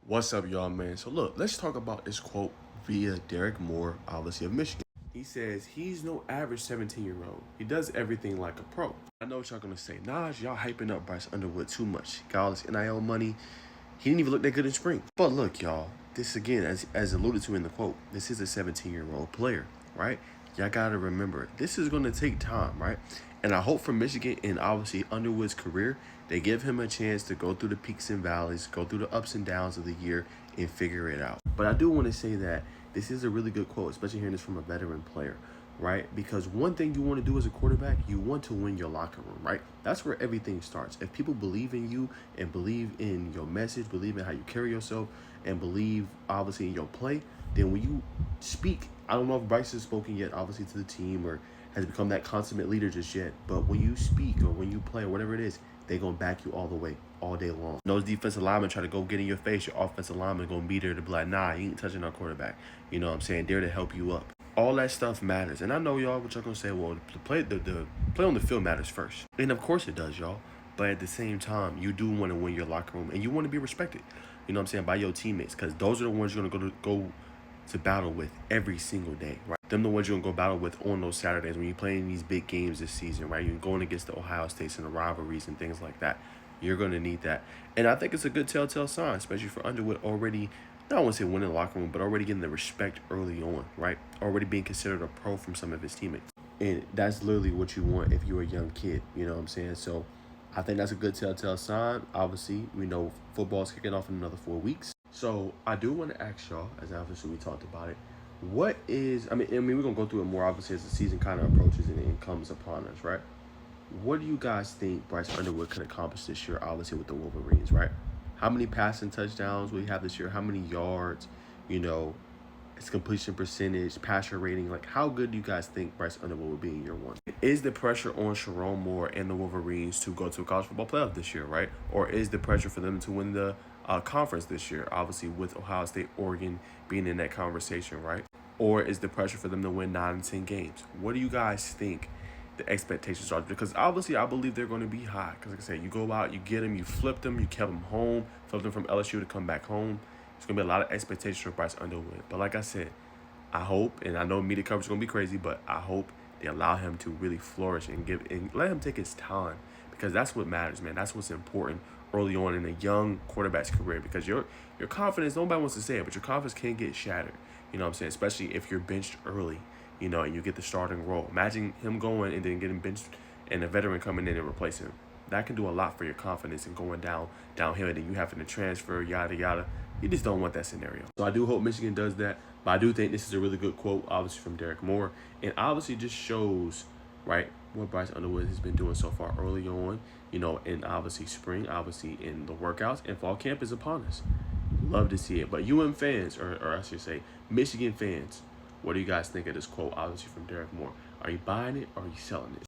What's up, y'all, man? So look, let's talk about this quote via Derek Moore, obviously of Michigan. He says, he's no average 17-year-old. He does everything like a pro. I know what y'all gonna say. Najeh, y'all hyping up Bryce Underwood too much. Got all this NIL money. He didn't even look that good in spring. But look, y'all, this again, as alluded to in the quote, this is a 17-year-old player, right? Y'all gotta remember, this is gonna take time, right? And I hope for Michigan and obviously Underwood's career, they give him a chance to go through the peaks and valleys, go through the ups and downs of the year and figure it out. But I do want to say that this is a really good quote, especially hearing this from a veteran player, right? Because one thing you want to do as a quarterback, you want to win your locker room, right? That's where everything starts. If people believe in you and believe in your message, believe in how you carry yourself, and believe obviously in your play, then when you speak, I don't know if Bryce has spoken yet, obviously to the team or has become that consummate leader just yet, but when you speak or when you play or whatever it is, they're going to back you all the way, all day long. Those defensive linemen try to go get in your face. Your offensive linemen going to be there to be like, nah, you ain't touching our quarterback. You know what I'm saying? They're to help you up. All that stuff matters. And I know y'all, what y'all going to say, well, the play on the field matters first. And of course it does, y'all. But at the same time, you do want to win your locker room. And you want to be respected, you know what I'm saying, by your teammates. Because those are the ones you're going to go to battle with every single day, right? Them the ones you're going to go battle with on those Saturdays when you're playing these big games this season, right? You're going against the Ohio States and the rivalries and things like that. You're going to need that. And I think it's a good telltale sign, especially for Underwood already, I don't want to say winning the locker room, but already getting the respect early on, right? Already being considered a pro from some of his teammates. And that's literally what you want if you're a young kid, you know what I'm saying? So I think that's a good telltale sign. Obviously, we know football's kicking off in another 4 weeks. So I do want to ask y'all, as obviously we talked about it, what is, I mean, we're going to go through it more obviously as the season kind of approaches and it comes upon us, right? What do you guys think Bryce Underwood can accomplish this year, obviously with the Wolverines, right? How many passing touchdowns will he have this year? How many yards, you know, his completion percentage, passer rating? Like, how good do you guys think Bryce Underwood will be in year one? Is the pressure on Sharon Moore and the Wolverines to go to a college football playoff this year, right? Or is the pressure for them to win the conference this year, obviously with Ohio State, Oregon being in that conversation, right? Or is the pressure for them to win 9 and 10 games? What do you guys think the expectations are? Because obviously I believe they're going to be high. Because like I said, you go out, you get them, you flip them, you kept them home, flipped them from LSU to come back home. It's going to be a lot of expectations for Bryce Underwood. But like I said, I hope, and I know media coverage is going to be crazy, but I hope they allow him to really flourish and let him take his time. Because that's what matters, man. That's what's important early on in a young quarterback's career. Because your confidence, nobody wants to say it, but your confidence can get shattered. You know what I'm saying? Especially if you're benched early, you know, and you get the starting role. Imagine him going and then getting benched and a veteran coming in and replacing him. That can do a lot for your confidence and going downhill, and then you having to transfer, yada, yada. You just don't want that scenario. So I do hope Michigan does that. But I do think this is a really good quote, obviously, from Derek Moore. And obviously just shows, right, what Bryce Underwood has been doing so far early on, you know, in obviously spring, obviously in the workouts, and fall camp is upon us. Love to see it. But fans, or I should say Michigan fans, what do you guys think of this quote, obviously from Derek Moore? Are you buying it or are you selling it?